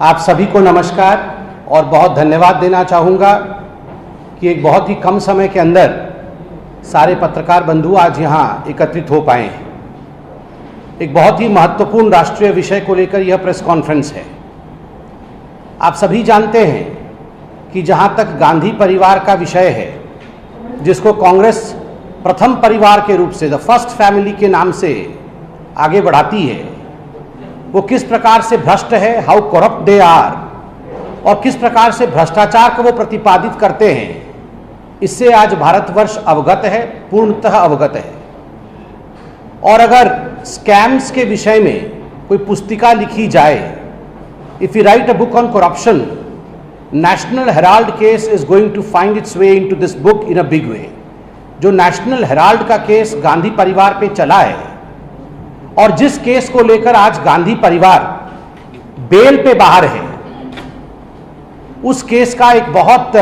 आप सभी को नमस्कार और बहुत धन्यवाद देना चाहूँगा कि एक बहुत ही कम समय के अंदर सारे पत्रकार बंधु आज यहाँ एकत्रित हो पाए हैं। एक बहुत ही महत्वपूर्ण राष्ट्रीय विषय को लेकर यह प्रेस कॉन्फ्रेंस है। आप सभी जानते हैं कि जहाँ तक गांधी परिवार का विषय है, जिसको कांग्रेस प्रथम परिवार के रूप से द फर्स्ट फैमिली के नाम से आगे बढ़ाती है, वो किस प्रकार से भ्रष्ट है, हाउ करप्ट दे आर, और किस प्रकार से भ्रष्टाचार को वो प्रतिपादित करते हैं, इससे आज भारतवर्ष अवगत है, पूर्णतः अवगत है। और अगर स्कैम्स के विषय में कोई पुस्तिका लिखी जाए, if you write a book on corruption, National Herald case is going to find its way into this book in a big way. जो नेशनल हेराल्ड का केस गांधी परिवार पे चला है और जिस केस को लेकर आज गांधी परिवार बेल पे बाहर है, उस केस का एक बहुत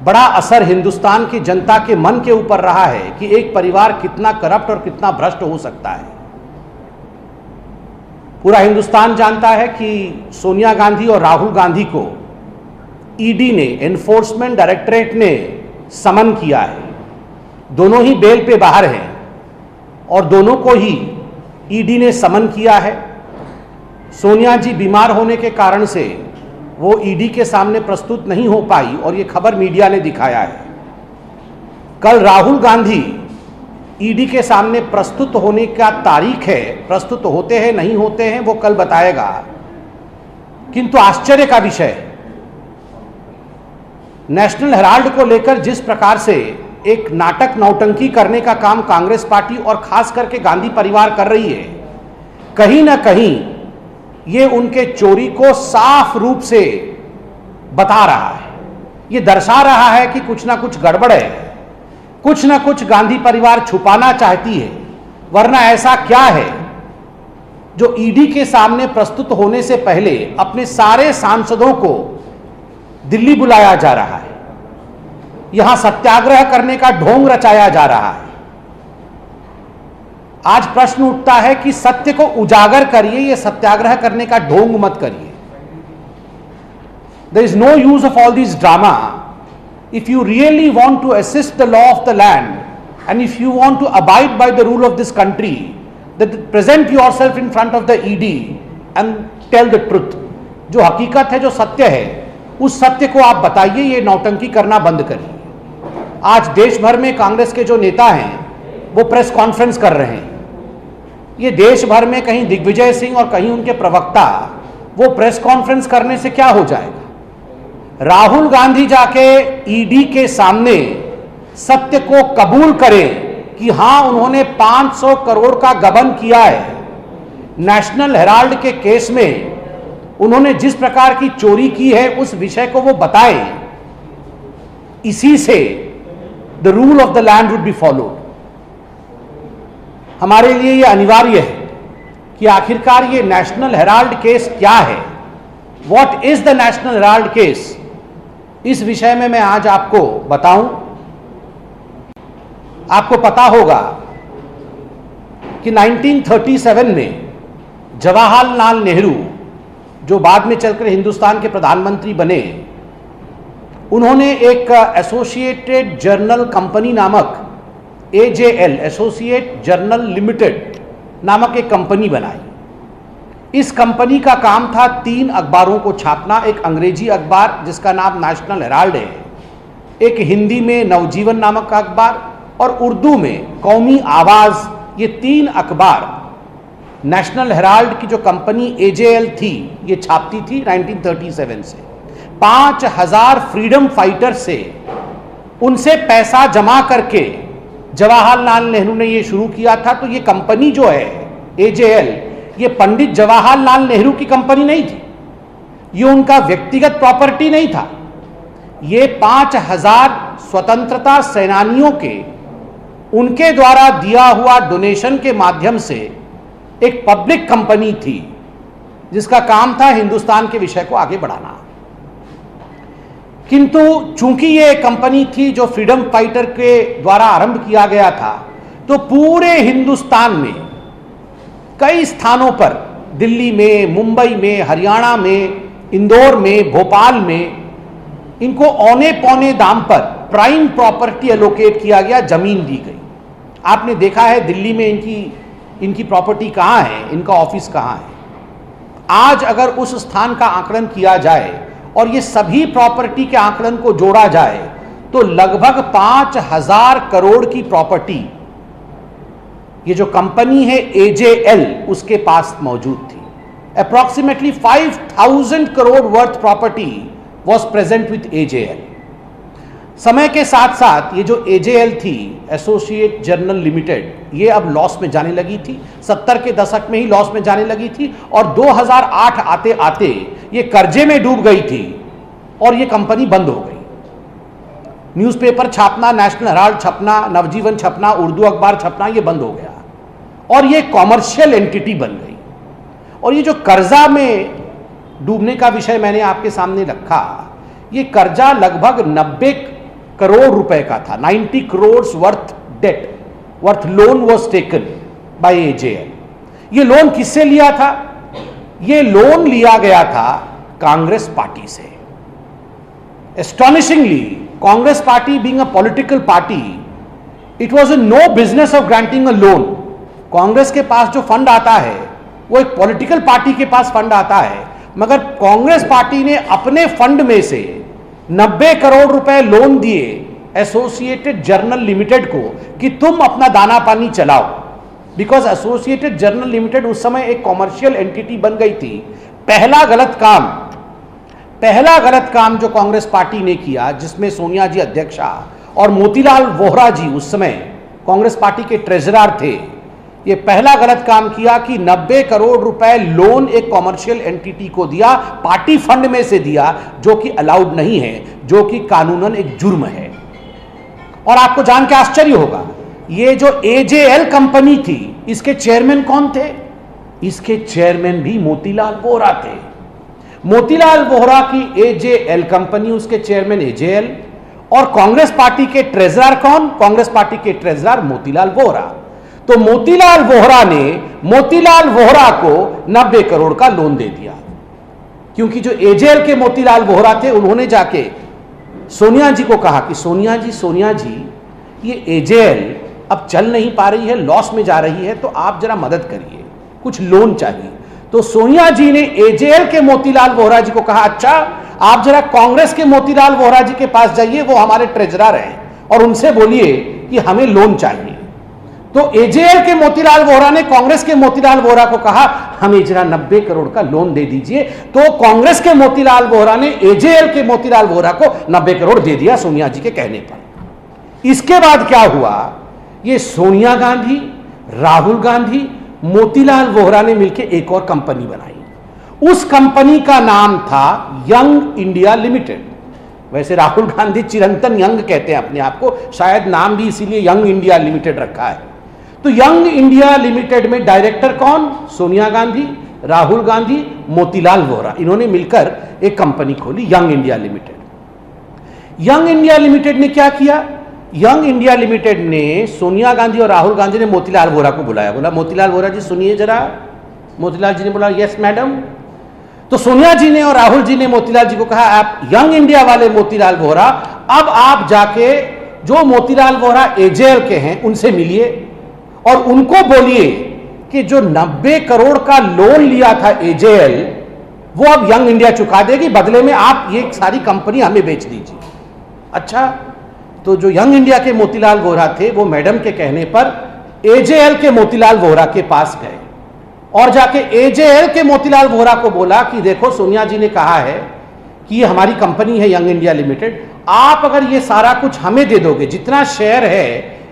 बड़ा असर हिंदुस्तान की जनता के मन के ऊपर रहा है कि एक परिवार कितना करप्ट और कितना भ्रष्ट हो सकता है। पूरा हिंदुस्तान जानता है कि सोनिया गांधी और राहुल गांधी को ईडी ने, एनफोर्समेंट डायरेक्टरेट ने समन किया है। दोनों ही बेल पे बाहर हैं और दोनों को ही ईडी ने समन किया है। सोनिया जी बीमार होने के कारण से वो ईडी के सामने प्रस्तुत नहीं हो पाई और ये खबर मीडिया ने दिखाया है। कल राहुल गांधी ईडी के सामने प्रस्तुत होने का तारीख है, प्रस्तुत होते हैं नहीं होते हैं वो कल बताएगा। किंतु आश्चर्य का विषय है, नेशनल हेराल्ड को लेकर जिस प्रकार से एक नाटक नौटंकी करने का काम कांग्रेस पार्टी और खास करके गांधी परिवार कर रही है, कहीं ना कहीं ये उनके चोरी को साफ रूप से बता रहा है। ये दर्शा रहा है कि कुछ ना कुछ गड़बड़ है, कुछ ना कुछ गांधी परिवार छुपाना चाहती है। वरना ऐसा क्या है जो ईडी के सामने प्रस्तुत होने से पहले अपने सारे सांसदों को दिल्ली बुलाया जा रहा है, यहां सत्याग्रह करने का ढोंग रचाया जा रहा है। आज प्रश्न उठता है कि सत्य को उजागर करिए, यह सत्याग्रह करने का ढोंग मत करिए। There is no use of all this drama if you really want to assist the law of the land and if you want to abide by the rule of this country, that present yourself in front of the ED and tell the truth। जो हकीकत है, जो सत्य है, उस सत्य को आप बताइए, ये नौटंकी करना बंद करिए। आज देश भर में कांग्रेस के जो नेता हैं वो प्रेस कॉन्फ्रेंस कर रहे हैं। ये देश भर में कहीं दिग्विजय सिंह और कहीं उनके प्रवक्ता, वो प्रेस कॉन्फ्रेंस करने से क्या हो जाएगा। राहुल गांधी जाके ईडी के सामने सत्य को कबूल करें कि हां उन्होंने 500 करोड़ का गबन किया है। नेशनल हेराल्ड के केस में उन्होंने जिस प्रकार की चोरी की है उस विषय को वो बताएं। इसी से the rule of the land would be followed. हमारे लिए यह अनिवार्य है कि आखिरकार ये नेशनल हेराल्ड केस क्या है, what is the national Herald case. इस विषय में मैं आज आपको बताऊं। आपको पता होगा कि 1937 में जवाहरलाल नेहरू, जो बाद में चलकर हिंदुस्तान के प्रधानमंत्री बने, उन्होंने एक एसोसिएटेड जर्नल कंपनी नामक AJL, एसोसिएट जर्नल लिमिटेड नामक एक कंपनी बनाई। इस कंपनी का काम था 3 अखबारों को छापना। एक अंग्रेजी अखबार जिसका नाम नेशनल हेराल्ड है, एक हिंदी में नवजीवन नामक का अखबार और उर्दू में कौमी आवाज। ये 3 अखबार नेशनल हेराल्ड की जो कंपनी AJL थी ये छापती थी 1937 से। 5000 फ्रीडम फाइटर से उनसे पैसा जमा करके जवाहरलाल नेहरू ने ये शुरू किया था। तो ये कंपनी जो है AJL, ये पंडित जवाहरलाल नेहरू की कंपनी नहीं थी, ये उनका व्यक्तिगत प्रॉपर्टी नहीं था। ये 5000 स्वतंत्रता सेनानियों के, उनके द्वारा दिया हुआ डोनेशन के माध्यम से एक पब्लिक कंपनी थी जिसका काम था हिंदुस्तान के विषय को आगे बढ़ाना। किंतु चूंकि ये कंपनी थी जो फ्रीडम फाइटर के द्वारा आरंभ किया गया था, तो पूरे हिंदुस्तान में कई स्थानों पर दिल्ली में, मुंबई में, हरियाणा में, इंदौर में, भोपाल में इनको औने पौने दाम पर प्राइम प्रॉपर्टी एलोकेट किया गया, जमीन दी गई। आपने देखा है दिल्ली में इनकी प्रॉपर्टी कहाँ है, इनका ऑफिस कहाँ है। आज अगर उस स्थान का आकलन किया जाए और ये सभी प्रॉपर्टी के आकलन को जोड़ा जाए तो लगभग 5,000 करोड़ की प्रॉपर्टी ये जो कंपनी है AJL उसके पास मौजूद थी। Approximately 5,000 crore worth property was present with AJL। समय के साथ साथ ये जो AJL थी, एसोसिएट जर्नल लिमिटेड, ये अब लॉस में जाने लगी थी। 70 के दशक में ही लॉस में जाने लगी थी और 2008 आते आते ये कर्जे में डूब गई थी और ये कंपनी बंद हो गई। न्यूज़पेपर छापना, नेशनल हेराल्ड छपना, नवजीवन छपना, उर्दू अखबार छपना, ये बंद हो गया और ये कॉमर्शियल एंटिटी बन गई। और ये जो कर्जा में डूबने का विषय मैंने आपके सामने रखा, ये कर्जा लगभग 90 करोड़ रुपए का था। 90 crore worth loan was taken by AJL। ये लोन किससे लिया था? ये लोन लिया गया था कांग्रेस पार्टी से। Astonishingly, Congress party being a political party, it was a no business of granting a loan. Congress के पास जो फंड आता है वो एक पॉलिटिकल पार्टी के पास फंड आता है, मगर कांग्रेस पार्टी ने अपने फंड में से 90 करोड़ रुपए लोन दिए एसोसिएटेड जर्नल लिमिटेड को कि तुम अपना दाना पानी चलाओ। बिकॉज एसोसिएटेड जर्नल लिमिटेड उस समय एक कॉमर्शियल एंटिटी बन गई थी। पहला गलत काम जो कांग्रेस पार्टी ने किया, जिसमें सोनिया जी अध्यक्षा और मोतीलाल वोहरा जी उस समय कांग्रेस पार्टी के ट्रेजरर थे, ये पहला गलत काम किया कि 90 करोड़ रुपए लोन एक कॉमर्शियल एंटिटी को दिया, पार्टी फंड में से दिया, जो कि अलाउड नहीं है, जो कि कानूनन एक जुर्म है। और आपको जान के आश्चर्य होगा, ये जो AJL कंपनी थी, इसके चेयरमैन कौन थे? इसके चेयरमैन भी मोतीलाल वोहरा थे। मोतीलाल वोहरा की AJL कंपनी, उसके चेयरमैन AJL, और कांग्रेस पार्टी के ट्रेजरर कौन? कांग्रेस पार्टी के ट्रेजरर मोतीलाल वोहरा। तो मोतीलाल वोहरा ने मोतीलाल वोहरा को 90 करोड़ का लोन दे दिया, क्योंकि जो AJL के मोतीलाल वोहरा थे, उन्होंने जाके सोनिया जी को कहा कि सोनिया जी ये AJL अब चल नहीं पा रही है, लॉस में जा रही है, तो आप जरा मदद करिए, कुछ लोन चाहिए। तो सोनिया जी ने AJL के मोतीलाल वोहरा जी को कहा, अच्छा आप जरा कांग्रेस के मोतीलाल वोहरा जी के पास जाइए, वो हमारे ट्रेजरर हैं, और उनसे बोलिए कि हमें लोन चाहिए। तो AJL के मोतीलाल वोहरा ने कांग्रेस के मोतीलाल वोहरा को कहा, हमें जरा 90 करोड़ का लोन दे दीजिए। तो कांग्रेस के मोतीलाल वोहरा ने AJL के मोतीलाल वोहरा को 90 करोड़ दे दिया सोनिया जी के कहने पर। इसके बाद क्या हुआ, ये सोनिया गांधी, राहुल गांधी, मोतीलाल वोहरा ने मिलकर एक और कंपनी बनाई। उस कंपनी का नाम था यंग इंडिया लिमिटेड। वैसे राहुल गांधी चिरंतन यंग कहते हैं अपने आप को, शायद नाम भी इसीलिए यंग इंडिया लिमिटेड रखा है। तो यंग इंडिया लिमिटेड में डायरेक्टर कौन? सोनिया गांधी, राहुल गांधी, मोतीलाल वोहरा, इन्होंने मिलकर एक कंपनी खोली young India limited. Young India limited ने क्या किया? यंग इंडिया लिमिटेड ने, सोनिया गांधी और राहुल गांधी ने मोतीलाल वोहरा को बुलाया, बोला मोतीलाल वोहरा जी सुनिए जरा। मोतीलाल जी ने बोला यस मैडम। तो सोनिया जी ने और राहुल जी ने मोतीलाल जी को कहा, आप यंग इंडिया वाले मोतीलाल वोहरा, अब आप जाके जो मोतीलाल वोहरा AJL के हैं उनसे मिलिए और उनको बोलिए कि जो 90 करोड़ का लोन लिया था AJL, वो अब यंग इंडिया चुका देगी, बदले में आप ये सारी कंपनी हमें बेच दीजिए। अच्छा, तो जो यंग इंडिया के मोतीलाल वोहरा थे, वो मैडम के कहने पर AJL के मोतीलाल वोहरा के पास गए और जाके AJL के मोतीलाल वोहरा को बोला कि देखो सोनिया जी ने कहा है कि ये हमारी कंपनी है यंग इंडिया लिमिटेड, आप अगर ये सारा कुछ हमें दे दोगे, जितना शेयर है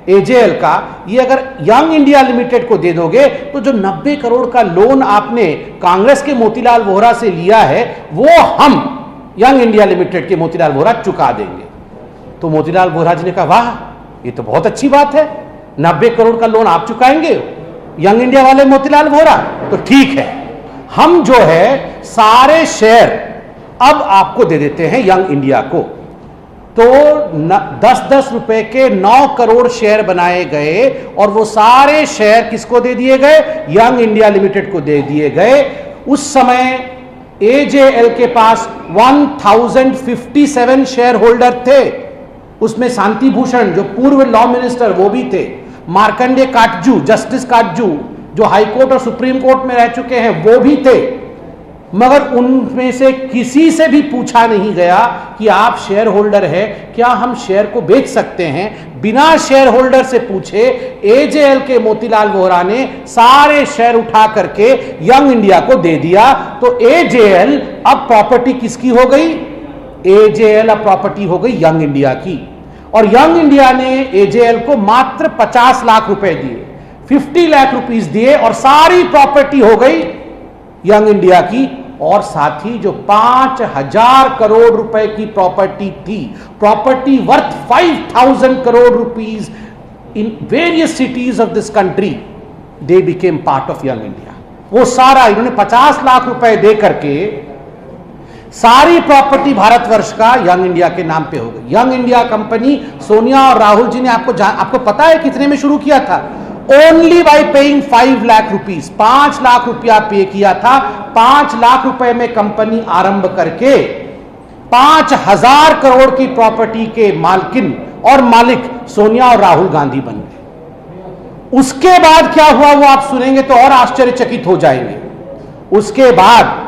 AJL का, ये अगर यंग इंडिया लिमिटेड को दे दोगे, तो जो 90 करोड़ का लोन आपने कांग्रेस के मोतीलाल वोहरा से लिया है, वो हम यंग इंडिया लिमिटेड के मोतीलाल वोहरा चुका देंगे। तो मोतीलाल वोहरा जी ने कहा, वाह ये तो बहुत अच्छी बात है, 90 करोड़ का लोन आप चुकाएंगे यंग इंडिया वाले मोतीलाल वोहरा, तो ठीक है, हम जो है सारे शेयर अब आपको दे देते हैं यंग इंडिया को। तो 10-10 रुपए के 9 करोड़ शेयर बनाए गए और वो सारे शेयर किसको दे दिए गए? यंग इंडिया लिमिटेड को दे दिए गए। उस समय एजेएल के पास 1057 शेयर होल्डर थे। उसमें शांति भूषण जो पूर्व लॉ मिनिस्टर वो भी थे, मार्कंडे काटजू, जस्टिस काटजू जो हाई कोर्ट और सुप्रीम कोर्ट में रह चुके हैं वो भी थे। मगर उनमें से किसी से भी पूछा नहीं गया कि आप शेयर होल्डर हैं, क्या हम शेयर को बेच सकते हैं? बिना शेयर होल्डर से पूछे एजेएल के मोतीलाल वोहरा ने सारे शेयर उठा करके यंग इंडिया को दे दिया। तो एजेएल अब प्रॉपर्टी किसकी हो गई? एजेएल अब प्रॉपर्टी हो गई यंग इंडिया की। और यंग इंडिया ने एजेएल को मात्र 50 लाख रुपए दिए, 50 लाख रुपीस दिए और सारी प्रॉपर्टी हो गई यंग इंडिया की। और साथ ही जो 5000 करोड़ रुपए की प्रॉपर्टी थी, property worth 5000 crore rupees in various cities of this country, they became part of young India. वो सारा इन्होंने 50 लाख रुपए दे करके सारी प्रॉपर्टी भारतवर्ष का यंग इंडिया के नाम पे हो गई। यंग इंडिया कंपनी सोनिया और राहुल जी ने आपको पता है कितने में शुरू किया था? Only by paying 5 lakh rupees, 5 lakh रुपया पे किया था। 5 लाख रुपए में कंपनी आरंभ करके 5000 करोड़ की प्रॉपर्टी के मालकिन और मालिक सोनिया और राहुल गांधी बन गए। उसके बाद क्या हुआ वो आप सुनेंगे तो और आश्चर्यचकित हो जाएंगे। उसके बाद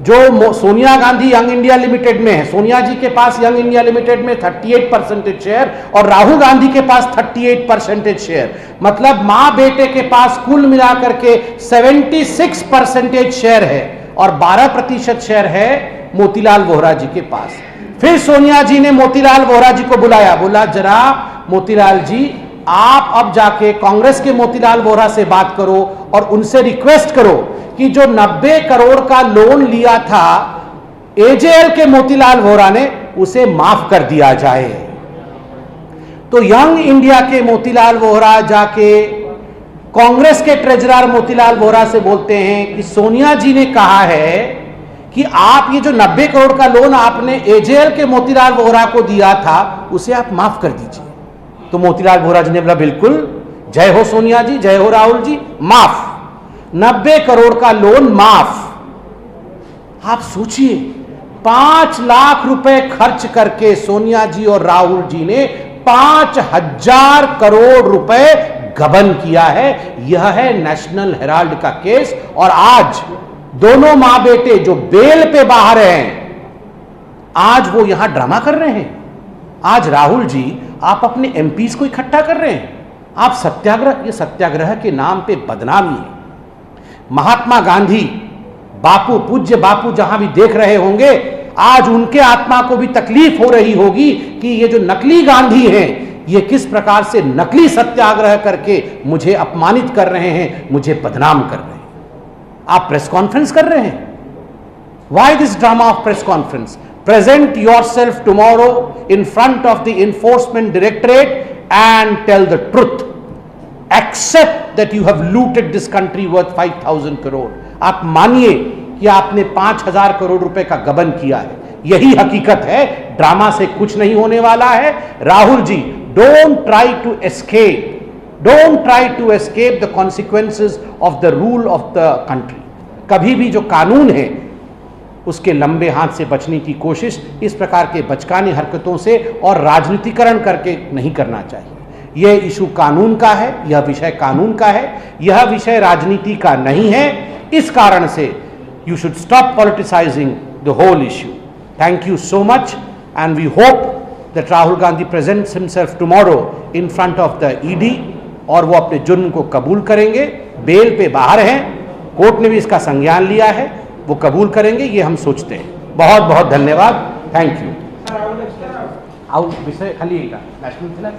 जो Sonia Gandhi young India limited में है, सोनिया जी के पास यंग इंडिया लिमिटेड में 38% शेयर और राहुल गांधी के पास 38% शेयर, मतलब मां बेटे के पास कुल मिलाकर के 76% शेयर है और 12% शेयर है मोतीलाल वोहरा जी के पास। फिर सोनिया जी ने मोतीलाल वोहरा जी को बुलाया, बोला जरा मोतीलाल जी आप अब जाके कांग्रेस के मोतीलाल वोहरा से बात करो और उनसे रिक्वेस्ट करो कि जो 90 करोड़ का लोन लिया था एजेएल के मोतीलाल वोहरा ने, उसे माफ कर दिया जाए। तो यंग इंडिया के मोतीलाल वोहरा जाके कांग्रेस के ट्रेजरर मोतीलाल वोहरा से बोलते हैं कि सोनिया जी ने कहा है कि आप ये जो 90 करोड़ का लोन आपने एजेएल के मोतीलाल वोहरा को दिया था उसे आप माफ कर दीजिए। तो मोतीलाल वोहरा जी ने बोला बिल्कुल, जय हो सोनिया जी, जय हो राहुल जी, माफ, 90 करोड़ का लोन माफ। आप सोचिए 5 लाख रुपए खर्च करके सोनिया जी और राहुल जी ने 5000 करोड़ रुपए गबन किया है। यह है नेशनल हेराल्ड का केस। और आज दोनों मां बेटे जो बेल पे बाहर हैं, आज वो यहां ड्रामा कर रहे हैं। आज राहुल जी आप अपने एमपीज को इकट्ठा कर रहे हैं, आप सत्याग्रह, ये सत्याग्रह के नाम पे बदनामी है। महात्मा गांधी, बापू, पूज्य बापू जहां भी देख रहे होंगे, आज उनके आत्मा को भी तकलीफ हो रही होगी कि ये जो नकली गांधी हैं, ये किस प्रकार से नकली सत्याग्रह करके मुझे अपमानित कर रहे हैं, मुझे बदनाम कर रहे हैं। आप प्रेस कॉन्फ्रेंस कर रहे हैं। Why this drama of press conference? Present yourself tomorrow in front of the enforcement directorate and tell the truth. Accept that you have looted this country worth 5000 crore. आप मानिए कि आपने 5000 करोड़ रुपए का गबन किया है। यही हकीकत है, ड्रामा से कुछ नहीं होने वाला है। Rahul ji, don't try to escape. Don't try to escape the consequences of the rule of the country. कभी भी जो कानून है उसके लंबे हाथ से बचने की कोशिश इस प्रकार के बचकाने हरकतों से और राजनीतिकरण करके नहीं करना चाहिए। यह इशू कानून का है, यह विषय कानून का है, यह विषय राजनीति का नहीं है। इस कारण से you should stop politicizing the whole issue. Thank you so much and we hope that Rahul Gandhi presents himself tomorrow in front of the ED और वो अपने जुर्म को कबूल करेंगे। बेल पे बाहर हैं, कोर्ट ने भी इसका संज्ञान लिया है, वो कबूल करेंगे, ये हम सोचते हैं। बहुत बहुत धन्यवाद, थैंक यू। विषय खाली नेशनल